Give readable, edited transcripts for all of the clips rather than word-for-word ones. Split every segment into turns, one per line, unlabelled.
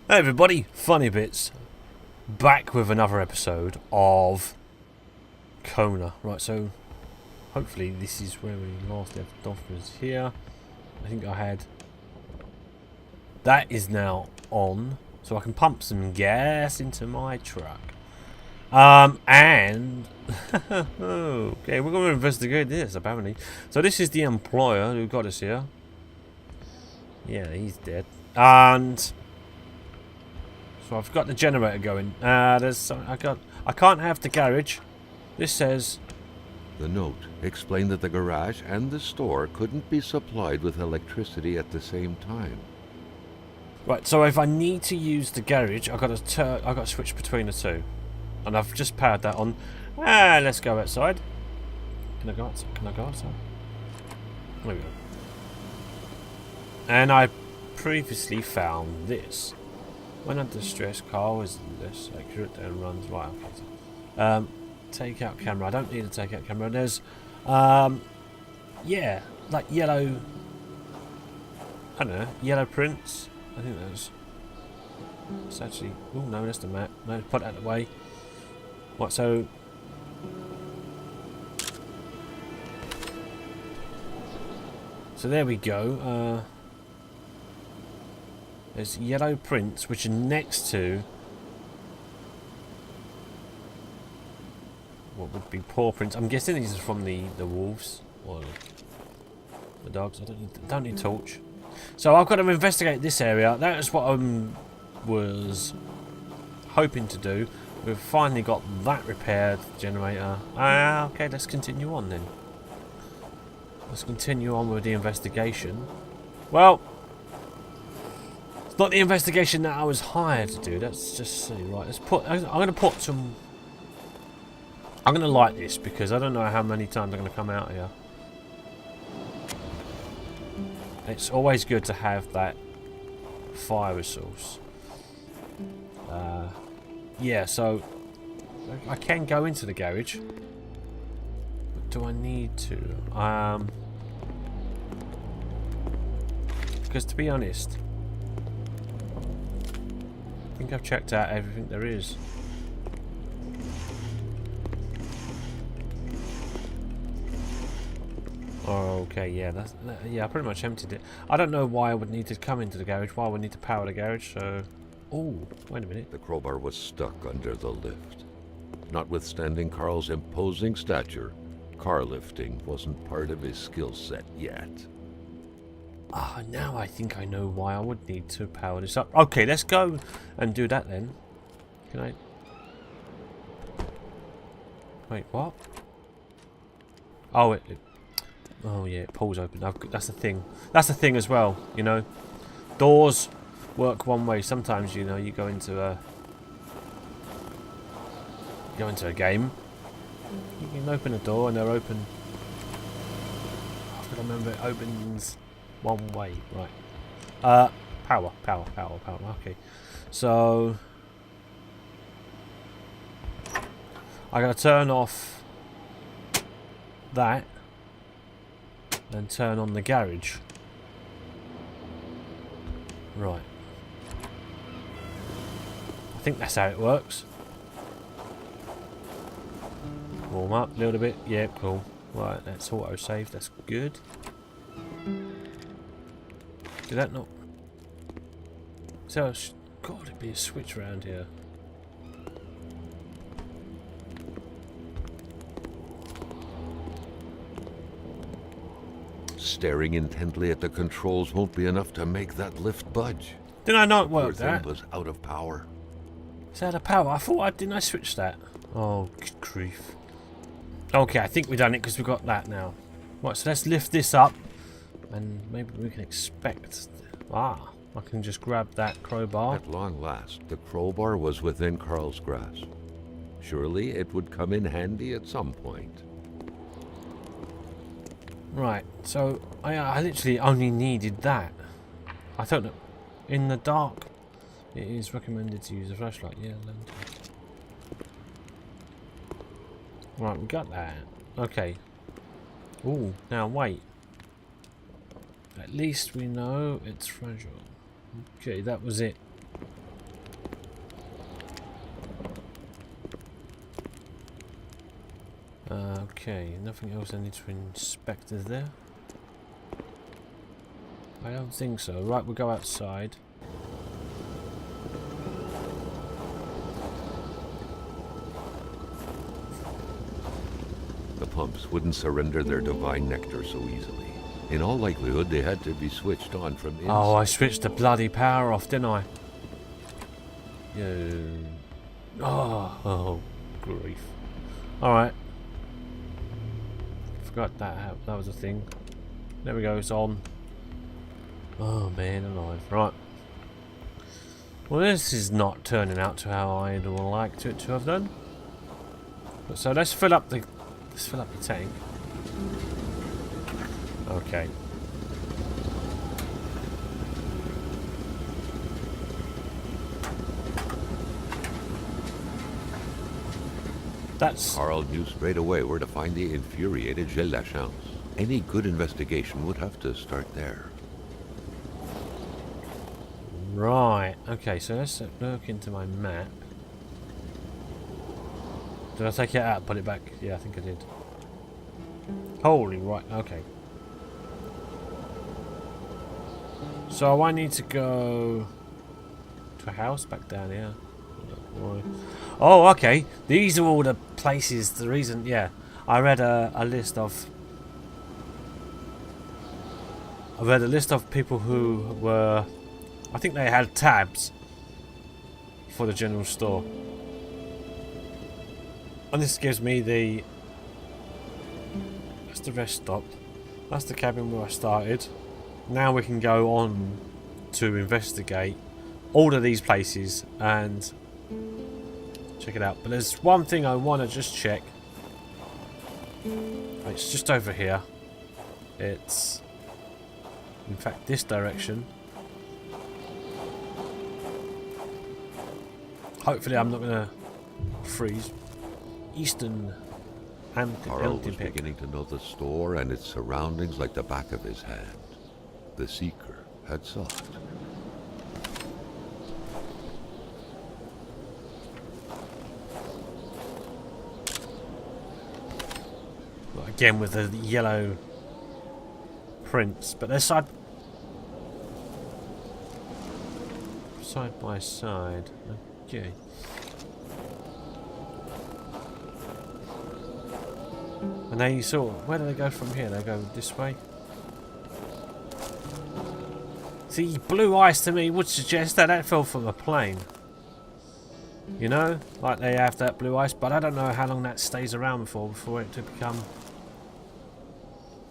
Hey everybody, Funnybits, back with another episode of Kona. Right, so hopefully this is where we last left off, was here. I think I had... That is now on, so I can pump some gas into my truck. And... okay, we're going to investigate this, apparently. So this is the employer who got us here. Yeah, he's dead. And... so I've got the generator going. I can't have the garage. This says...
The note explained that the garage and the store couldn't be supplied with electricity at the same time.
Right, so if I need to use the garage, I've got to switch between the two. And I've just powered that on. Let's go outside. Can I go outside? Can I go outside? There we go. And I previously found this. When under stress, car is less accurate and runs right. Okay. So, take out camera. I don't need a take out camera. There's, yeah, like yellow. I don't know, yellow prints. I think those. It's actually. Oh no, that's the map. No, put that away. What? So. So there we go. There's yellow prints which are next to what would be paw prints. I'm guessing these are from the wolves or the dogs. I don't need torch. So I've got to investigate this area. That is what I was hoping to do. We've finally got that repaired, generator. Okay, let's continue on then. Let's continue on with the investigation. Well, it's not the investigation that I was hired to do. Let's just see. Right, let's put. I'm going to put some. I'm going to light this because I don't know how many times I'm going to come out here. It's always good to have that fire resource. Yeah, so I can go into the garage, but do I need to? Because to be honest, I think I've checked out everything there is. Oh, okay, yeah, yeah. I pretty much emptied it. I don't know why I would need to come into the garage. Why I would need to power the garage. So, oh, wait a minute.
The crowbar was stuck under the lift. Notwithstanding Carl's imposing stature, car lifting wasn't part of his skill set yet.
Now I think I know why I would need to power this up. Okay, let's go and do that then. Can I? Wait, what? Oh, oh yeah, it pulls open. That's the thing. That's the thing as well. You know, doors work one way. Sometimes you know you go into a game. You can open a door and they're open. I remember it opens one way, right? Power. Okay, so I gotta turn off that and turn on the garage. Right. I think that's how it works. Warm up a little bit. Yeah, cool. Right, that's auto save. That's good. Did that not? So there's got to be a switch around here.
Staring intently at the controls won't be enough to make that lift budge.
Did I not work
Poor thing
that?
was out of power.
Is that a power? I thought didn't I switch that? Oh, good grief. Okay, I think we've done it because we've got that now. Right, so let's lift this up. And maybe we can expect... I can just grab that crowbar.
At long last, the crowbar was within Carl's grasp. Surely it would come in handy at some point.
Right, so I literally only needed that. I thought that in the dark it is recommended to use a flashlight. Yeah, lantern. Right, we got that. Okay. Ooh, now wait. At least we know it's fragile. Okay, that was it. Okay, nothing else I need to inspect, is there? I don't think so. Right, we'll go outside.
The pumps wouldn't surrender their divine nectar so easily. In all likelihood, they had to be switched on from inside.
Oh, I switched the bloody power off, didn't I? Yeah. Oh, grief. Alright. Forgot that was a thing. There we go, it's on. Oh, man alive. Right. Well, this is not turning out to how I'd like it to have done. So let's fill up the tank. Okay. That's...
Carl knew straight away where to find the infuriated Gilles Lachance. Any good investigation would have to start there.
Right. Okay, so let's look into my map. Did I take it out and put it back? Yeah, I think I did. Holy right, okay. So I need to go to a house back down here. Oh, okay. These are all the places. The reason, yeah. I read a list of. I read a list of people who were. I think they had tabs for the general store. And this gives me the... That's the rest stop. That's the cabin where I started. Now we can go on to investigate all of these places and check it out. But there's one thing I want to just check. It's just over here. It's... in fact, this direction. Hopefully I'm not going to freeze. Eastern
Carl was beginning to know the store and its surroundings like the back of his hand. The Seeker had sought.
Again with the yellow prints, but they're side by side. Okay. And they sort of, where do they go from here? They go this way. See, blue ice to me would suggest that that fell from a plane. You know, like they have that blue ice, but I don't know how long that stays around before it to become.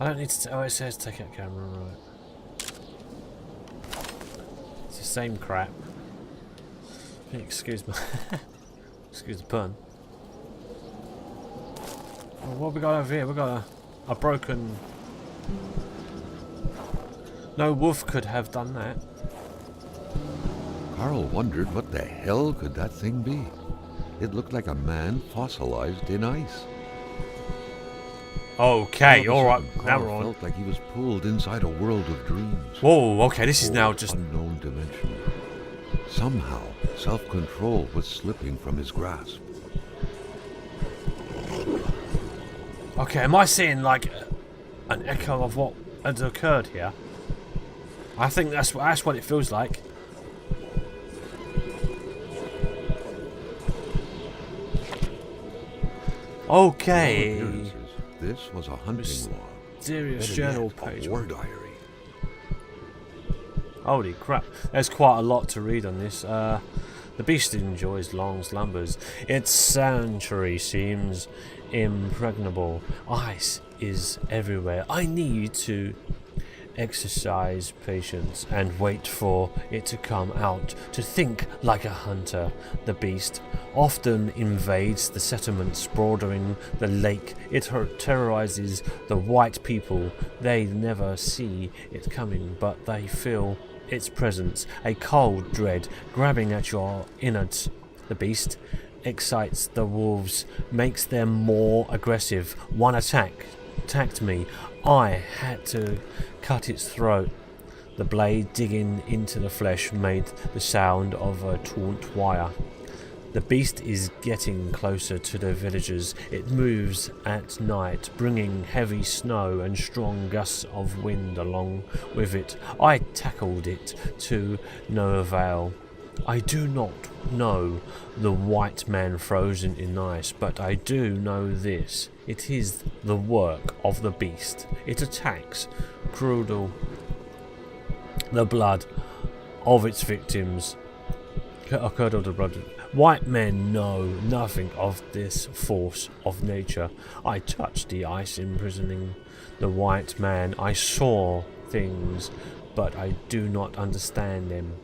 I don't need to. Oh, it says take out camera, right? It's the same crap. Excuse me. Excuse the pun. Well, what have we got over here? We've got a broken... No wolf could have done that.
Carl wondered what the hell could that thing be. It looked like a man fossilized in ice.
Okay, alright, now we're on.
Felt like he was pulled inside a world of dreams.
Whoa, okay, this is now just...
unknown dimension. Somehow, self-control was slipping from his grasp.
Okay, am I seeing like an echo of what has occurred here? I think that's what it feels like. Okay.
This was a hunting log.
Mysterious journal page.
A war diary.
Holy crap. There's quite a lot to read on this. The beast enjoys long slumbers. Its sanctuary seems impregnable. Ice is everywhere. I need to exercise patience and wait for it to come out. To think like a hunter. The beast often invades the settlements bordering the lake. It terrorizes the white people. They never see it coming, but they feel its presence, a cold dread grabbing at your innards. The beast excites the wolves, makes them more aggressive. One attacked me. I had to cut its throat. The blade digging into the flesh made the sound of a taut wire. The beast is getting closer to the villagers. It moves at night, bringing heavy snow and strong gusts of wind along with it. I tackled it to no avail. I do not know the white man frozen in ice, but I do know this. It is the work of the beast. It attacks, curdle the blood of its victims. Curdle the blood. White men know nothing of this force of nature. I touched the ice imprisoning the white man. I saw things, but I do not understand them.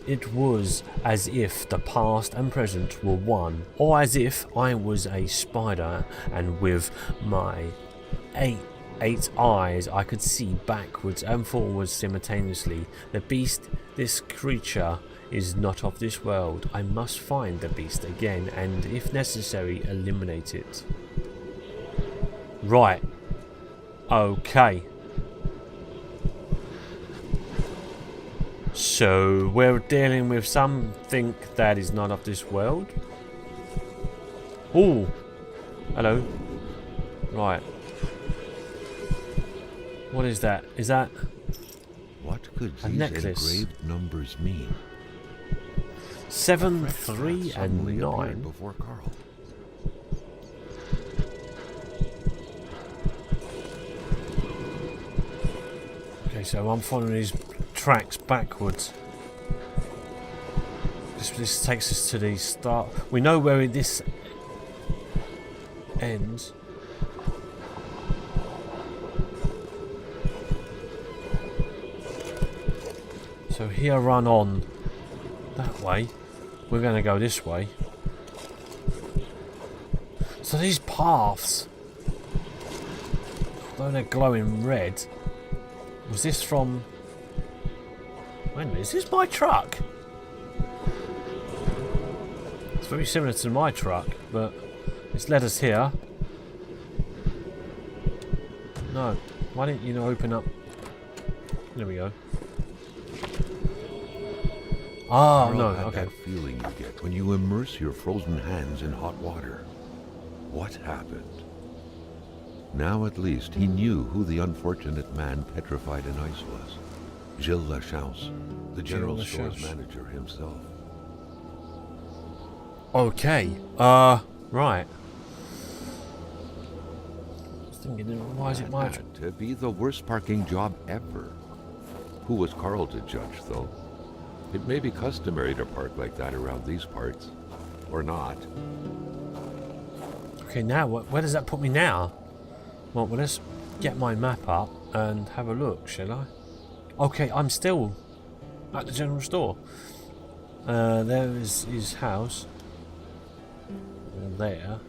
It was as if the past and present were one, or as if I was a spider and with my eight eyes I could see backwards and forwards simultaneously. The beast, this creature, is not of this world. I must find the beast again and, if necessary, eliminate it. Right. Okay. So we're dealing with something that is not of this world. Oh, hello. Right. What is that? Is that
What could
a
these
necklace?
engraved numbers mean?
7,
Fresh
3,
thought suddenly
and
appeared
9.
before Carl.
Okay, so I'm following these tracks backwards. This takes us to the start. We know where this ends. So here, run on that way. We're going to go this way. So these paths, although they're glowing red, was this from... Wait a minute, is this my truck? It's very similar to my truck, but it's led us here. No, why didn't you open up? There we go. Oh, no,
Carl had
okay.
that feeling you get when you immerse your frozen hands in hot water. What happened? Now at least he knew who the unfortunate man petrified in ice was. Gilles Lachance, the general store's manager himself.
Okay, right. I was thinking, why is it my...
That had to be the worst parking job ever. Who was Carl to judge, though? It may be customary to park like that around these parts. Or not.
Okay, now, where does that put me now? Well, let's get my map up and have a look, shall I? Okay, I'm still at the general store. There is his house. There.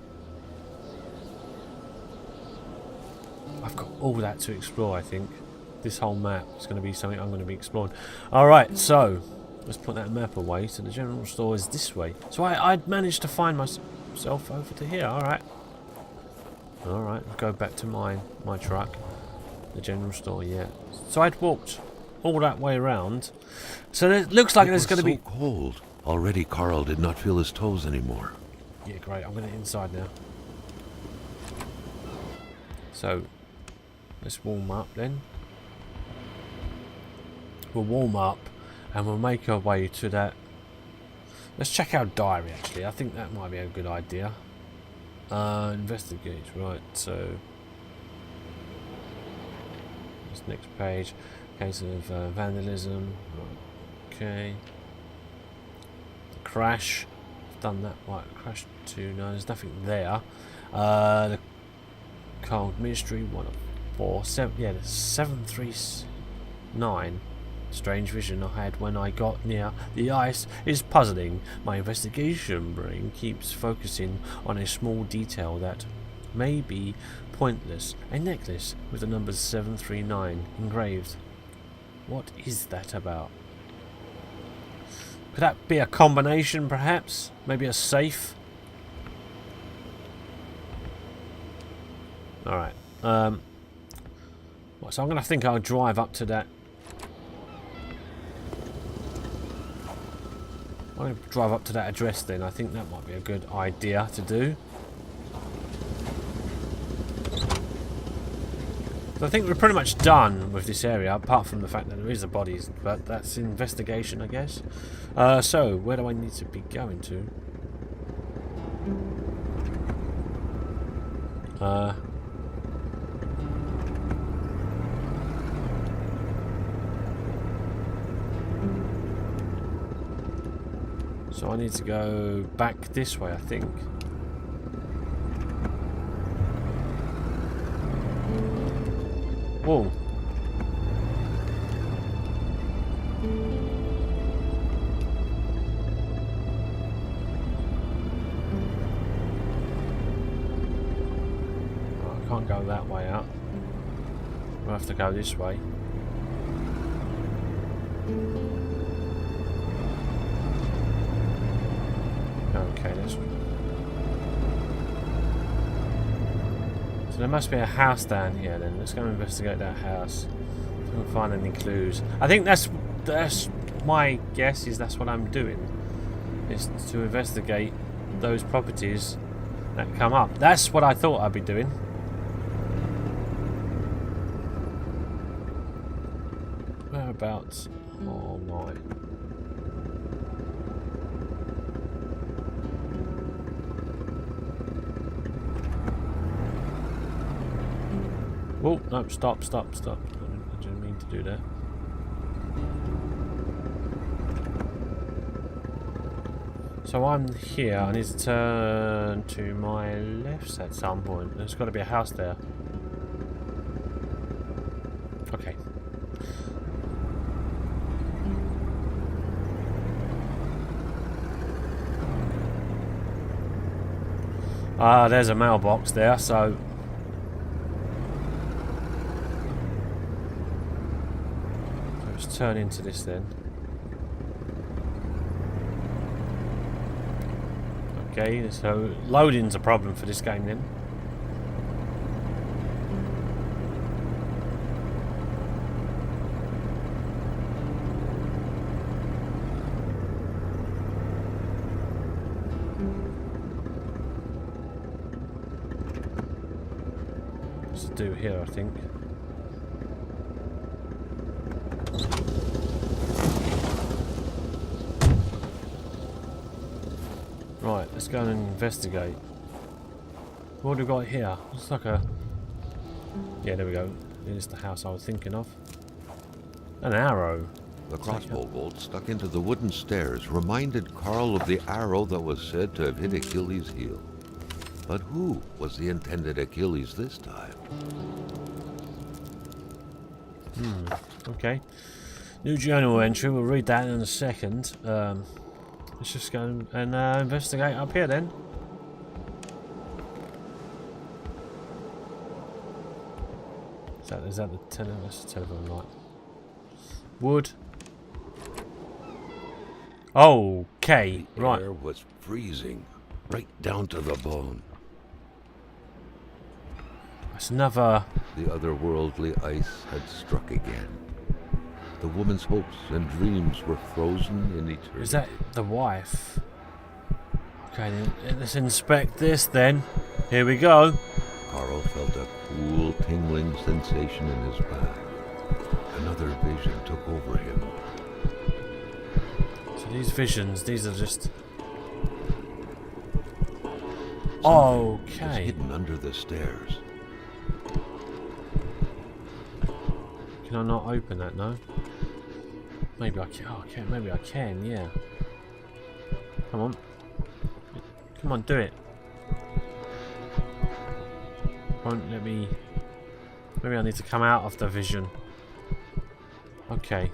I've got all that to explore, I think. This whole map is going to be something I'm going to be exploring. Alright, so let's put that map away. So the general store is this way. So I'd managed to find myself over to here. Alright. Alright, I'll go back to my truck. The general store, yeah. So I'd walked all that way around. So it looks like there's going to be...
It was so cold. Already Carl did not feel his toes anymore.
Yeah, great. I'm going to inside now. So, let's warm up then. We'll warm up and we'll make our way to that. Let's check our diary actually. I think that might be a good idea. Investigate, right, so this next page, case of vandalism, okay, the crash, I've done that, right, crash 2, no, there's nothing there, the cold mystery, 1 of 4, 7, yeah, there's 739, strange vision I had when I got near the ice is puzzling. My investigation brain keeps focusing on a small detail that may be pointless. A necklace with the numbers 739 engraved. What is that about? Could that be a combination perhaps? Maybe a safe? Alright. So I'm going to think I'll drive up to that I'm going to drive up to that address then. I think that might be a good idea to do. So I think we're pretty much done with this area, apart from the fact that there is a bodies, but that's investigation, I guess. So, where do I need to be going to? So I need to go back this way, I think. Whoa. Oh, I can't go that way out. We'll have to go this way. Okay, so there must be a house down here then. Let's go investigate that house. If we can find any clues. I think that's my guess is that's what I'm doing. Is to investigate those properties that come up. That's what I thought I'd be doing. Whereabouts? Oh my. Oh, no, stop. I didn't mean to do that. So I'm here, I need to turn to my left at some point. There's got to be a house there. Okay. There's a mailbox there, so... let's turn into this then. Okay, so loading's a problem for this game then. What's to do here, I think. Right, let's go and investigate. What have we got here? Looks like a... yeah, there we go. Here's the house I was thinking of. An arrow.
The crossbow bolt stuck into the wooden stairs reminded Carl of the arrow that was said to have hit Achilles' heel. But who was the intended Achilles this time?
Okay. New journal entry, we'll read that in a second. Let's just go and investigate up here then. Is that the telephone light? Wood. Okay, right.
The air was freezing, right down to the bone.
That's another...
The otherworldly ice had struck again. The woman's hopes and dreams were frozen in eternity.
Is that the wife? Okay, then, let's inspect this then. Here we go.
Carl felt a cool, tingling sensation in his back. Another vision took over him.
So these visions, these are just... okay.
Hidden under the stairs.
Can I not open that? No. Maybe I can. Oh, okay. Maybe I can. Yeah. Come on. Come on, do it. Won't let me. Maybe I need to come out of the vision. Okay.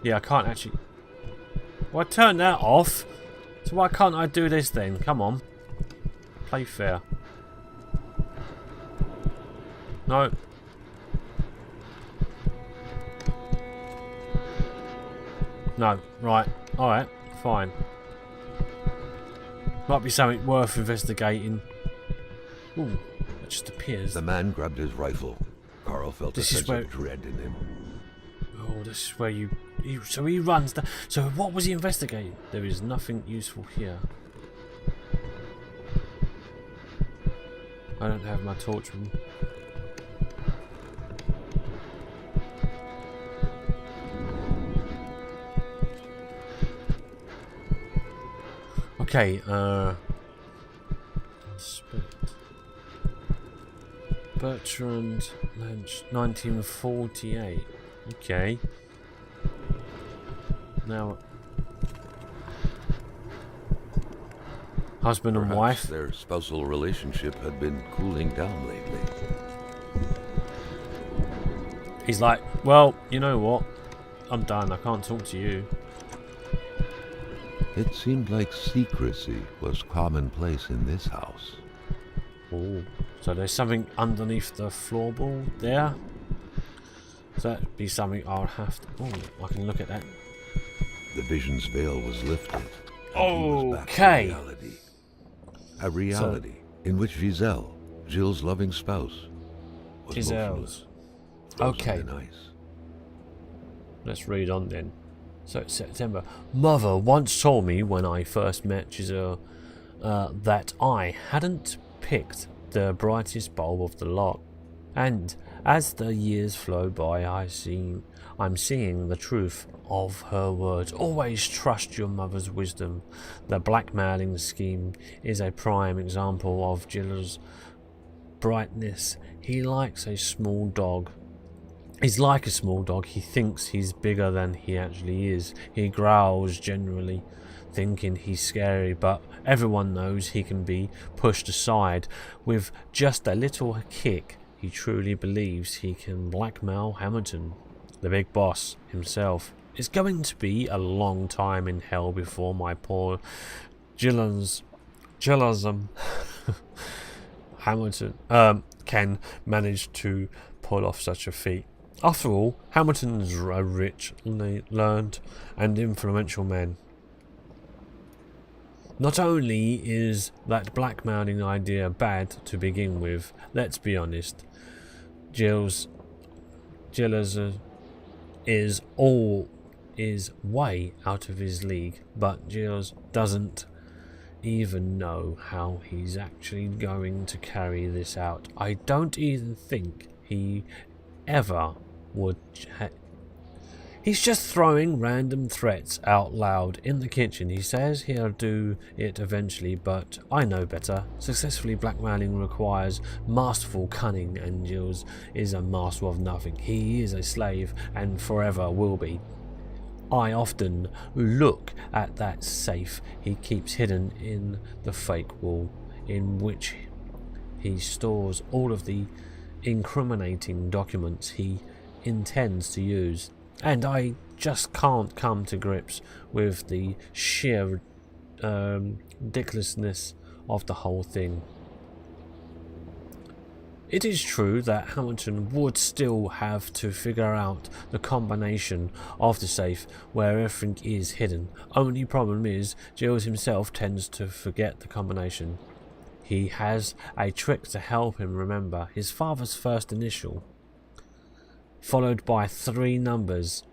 Yeah, I can't actually. Well, I turned that off. So why can't I do this then? Come on. Play fair. No. No, right, alright, fine. Might be something worth investigating. Ooh, that just appears.
The man grabbed his rifle. Carl felt a sense of dread in him.
Oh, this is where you So he runs down. So what was he investigating? There is nothing useful here. I don't have my torch with me. Okay, Spirit. Bertrand Lynch, 1948. Okay. Now, husband and
Perhaps
wife.
their spousal relationship had been cooling down lately.
He's like, well, you know what? I'm done. I can't talk to you.
It seemed like secrecy was commonplace in this house.
Oh, so there's something underneath the floorboard there. So that'd be something I'll have to. Oh, I can look at that.
The vision's veil was lifted. And he was back to
Okay.
reality. A reality in which Giselle, Jill's loving spouse, was motionless, frozen
Okay.
in ice.
Let's read on then. So it's September. Mother once told me when I first met Giselle that I hadn't picked the brightest bulb of the lot. And as the years flow by, I'm seeing the truth of her words. Always trust your mother's wisdom. The blackmailing scheme is a prime example of Giller's brightness. He likes a small dog. He's like a small dog. He thinks he's bigger than he actually is. He growls generally, thinking he's scary, but everyone knows he can be pushed aside. With just a little kick, he truly believes he can blackmail Hamilton, the big boss himself. It's going to be a long time in hell before my poor Gillism Hamilton can manage to pull off such a feat. After all, Hamilton is a rich, learned, and influential man. Not only is that blackmailing idea bad to begin with, let's be honest, Gilles is way out of his league, but Gilles doesn't even know how he's actually going to carry this out. I don't even think he ever would. He's just throwing random threats out loud in the kitchen. He says he'll do it eventually, but I know better. Successfully blackmailing requires masterful cunning, and Gilles is a master of nothing. He is a slave and forever will be. I often look at that safe he keeps hidden in the fake wall, in which he stores all of the incriminating documents he intends to use, and I just can't come to grips with the sheer ridiculousness of the whole thing. It is true that Hamilton would still have to figure out the combination of the safe where everything is hidden. Only problem is, Giles himself tends to forget the combination. He has a trick to help him remember his father's first initial, followed by 3 numbers.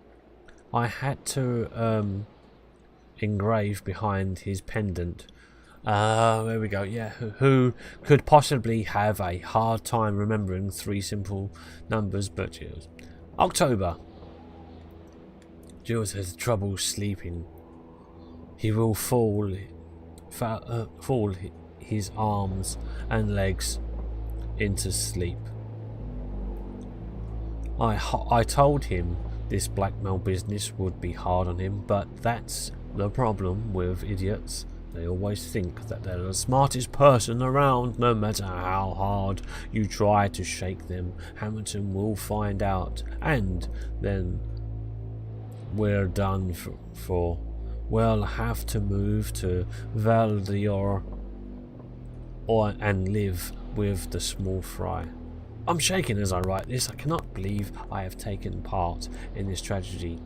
I had to engrave behind his pendant. There we go, yeah. Who could possibly have a hard time remembering 3 simple numbers but Giles? October. Giles has trouble sleeping. He will fall his arms and legs into sleep. I told him this blackmail business would be hard on him, but that's the problem with idiots. They always think that they're the smartest person around, no matter how hard you try to shake them. Hamilton will find out, and then we're done for. We'll have to move to Valdior and live with the small fry. I'm shaking as I write this. I cannot believe I have taken part in this tragedy.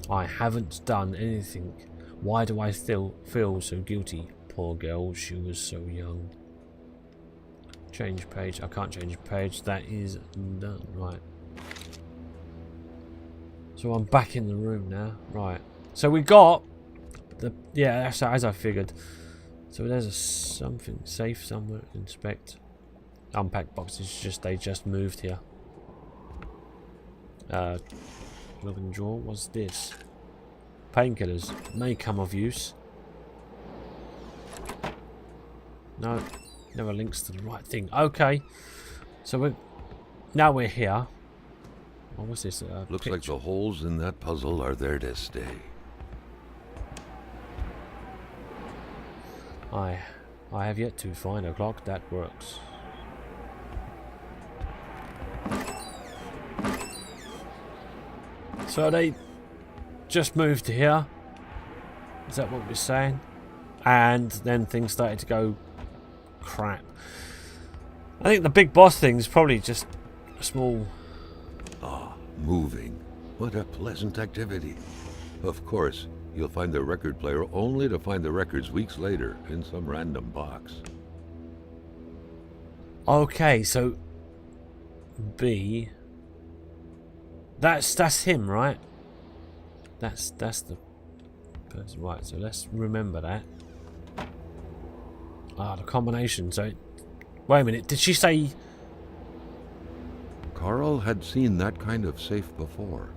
I haven't done anything. Why do I still feel so guilty? Poor girl, she was so young. Change page. I can't change page. That is done. Right. So I'm back in the room now. Right. So we got the... Yeah, that's as I figured. So there's a something safe somewhere. Inspect. Unpacked boxes. Just they just moved here. Look in the drawer. What's this? Painkillers. May come of use. No. Never links to the right thing. Okay. So we're here. What was this?
Looks like the holes in that puzzle are there to stay.
I have yet to find a clock that works. So they just moved here. Is that what we're saying? And then things started to go crap. I think the big boss thing is probably just a small...
Ah, moving. What a pleasant activity. Of course, you'll find the record player only to find the records weeks later in some random box.
Okay, so B. That's him, right? That's the person, right? So let's remember that. Ah, the combination. So, wait a minute. Did she say?
Carl had seen that kind of safe before.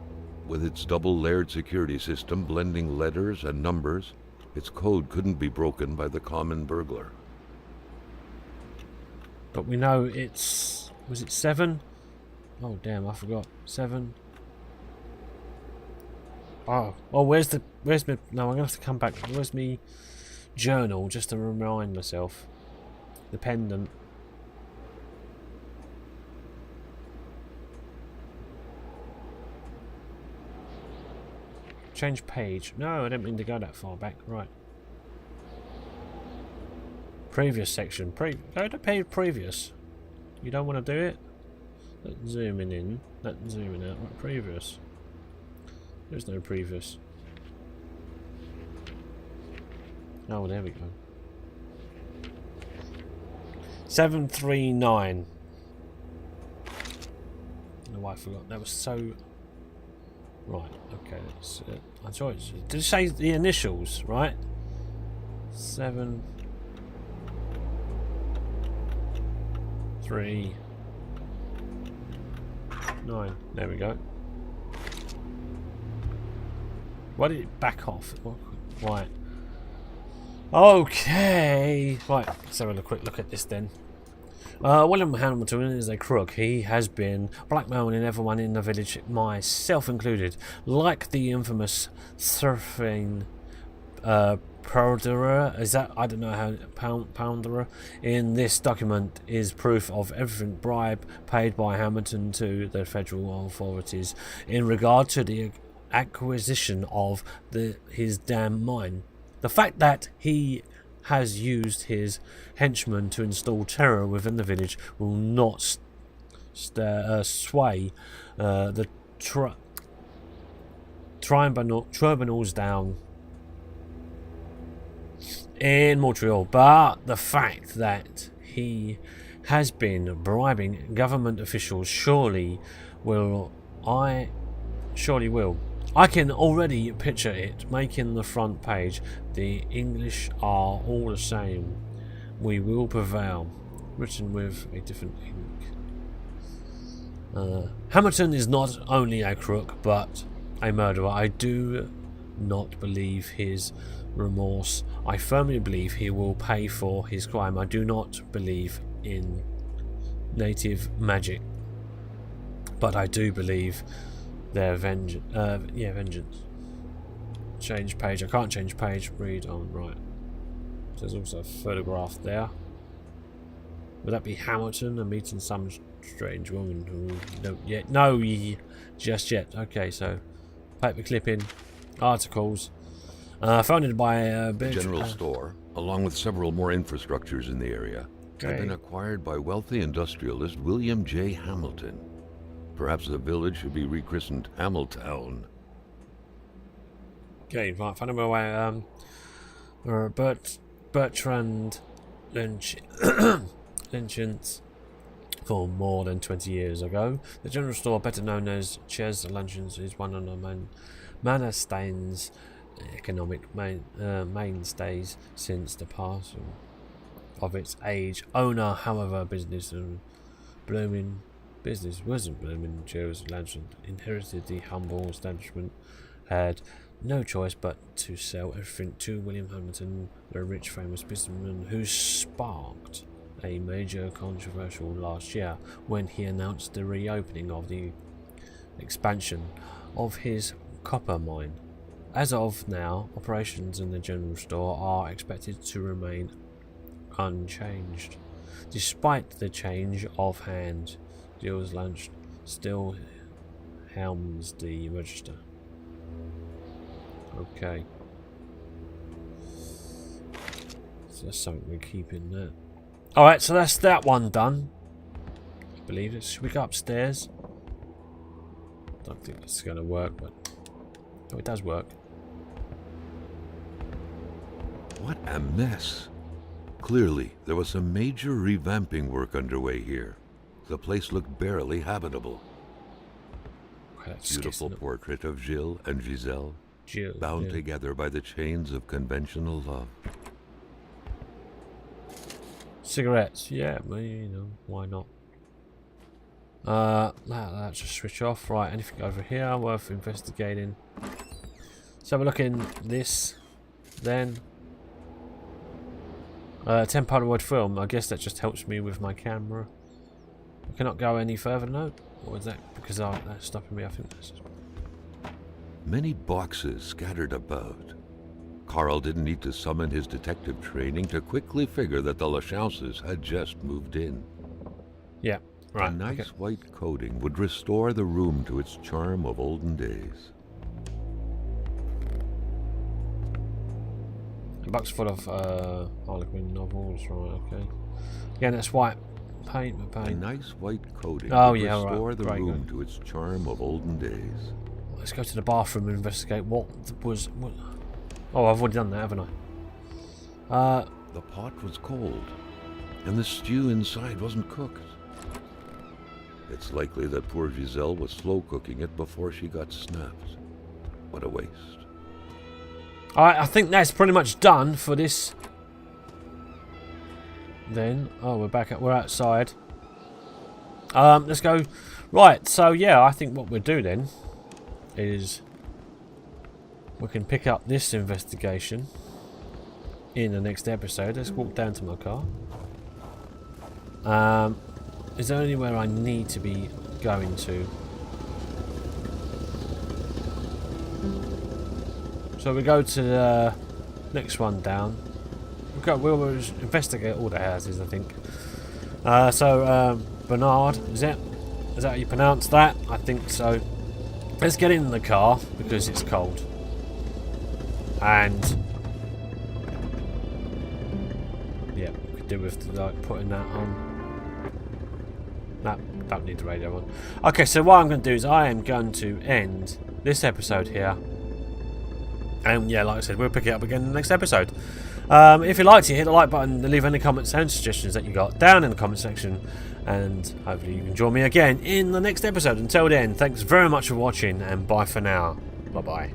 With its double-layered security system blending letters and numbers, its code couldn't be broken by the common burglar.
But we know it's... Was it 7? Oh, damn, I forgot. 7. Oh, where's my... No, I'm going to have to come back. Where's me journal, just to remind myself. The pendant. Change page. No, I didn't mean to go that far back. Right. Previous section. Go to page previous. You don't want to do it? Let's zoom in. Let's zoom in out. Right, previous. There's no previous. Oh, there we go. 739. No, I forgot. That was so... Right, okay. I'm sure it's... Did it say the initials, right? 7... 3... 9. There we go. Why did it back off? Right. Okay. Right, let's have a quick look at this then. William Hampton is a crook. He has been blackmailing everyone in the village, myself included. Like the infamous surfing Pounderer, is that, I don't know how, Pounderer, in this document is proof of every bribe paid by Hamilton to the federal authorities in regard to the acquisition of his damn mine. The fact that he has used his henchmen to install terror within the village will not sway the tribunals down in Montreal, but the fact that he has been bribing government officials surely will. I can already picture it making the front page. The English are all the same. We will prevail. Written with a different ink. Hamilton is not only a crook, but a murderer. I do not believe his remorse. I firmly believe he will pay for his crime. I do not believe in native magic, but I do believe their vengeance. Vengeance. Change page. I can't change page. Read on. Right. There's also a photograph there. Would that be Hamilton and meeting some strange woman who don't yet? No, just yet. Okay, so paper clipping, articles, founded by a
general store, along with several more infrastructures in the area, have been acquired by wealthy industrialist William J. Hamilton. Perhaps the village should be rechristened Hamiltown.
Okay, right, found by Bertrand Lynch's For more than 20 years ago, the general store, better known as Ches Luncheons, is one of the Manor Stain's economic mainstays since the passing of its age owner. However, wasn't blooming. Ches Luncheon inherited the humble establishment, had no choice but to sell everything to William Hampton, the rich famous businessman who sparked a major controversial last year when he announced the reopening of the expansion of his copper mine. As of now, operations in the general store are expected to remain unchanged. Despite the change of hand, Ches Lunch still helms the register. Okay. So that's something we keep in there. Alright, so that's that one done. I believe it. Should we go upstairs? Don't think it's going to work, but... Oh, it does work.
What a mess. Clearly, there was some major revamping work underway here. The place looked barely habitable.
Okay,
Beautiful portrait of Gilles and Giselle,
Gilles,
bound
yeah.
together by the chains of conventional love.
Cigarettes, yeah, well, you know, why not? Let's just switch off. Right, anything over here worth investigating? So we're looking this, then 10 Polaroid film. I guess that just helps me with my camera. I cannot go any further, no? Or is that because that's stopping me? I think that's...
Many boxes scattered about. Carl didn't need to summon his detective training to quickly figure that the Lachances had just moved in.
Yeah, right.
A nice
okay.
white coating would restore the room to its charm of olden days.
A box full of Harlequin novels, right, okay. Again, that's white paint.
A nice white coating
would
restore
right.
the room to its charm of olden days.
Let's go to the bathroom and investigate what was... Oh, I've already done that, haven't I?
The pot was cold, and the stew inside wasn't cooked. It's likely that poor Giselle was slow cooking it before she got snapped. What a waste.
Alright, I think that's pretty much done for this. Then, oh, we're outside. Let's go. Right, so yeah, I think what we'll do then is we can pick up this investigation in the next episode. Let's walk down to my car. Is there anywhere I need to be going to? So we go to the next one down. We'll investigate all the houses, I think. Bernard, is that how you pronounce that? I think so. Let's get in the car because it's cold. And yeah, we could do with like putting that on. No, don't need the radio on. Okay, so what I'm going to do is I am going to end this episode here. And yeah, like I said, we'll pick it up again in the next episode. If you liked it, hit the like button and leave any comments and suggestions that you got down in the comment section. And hopefully you can join me again in the next episode. Until then, thanks very much for watching and bye for now. Bye bye.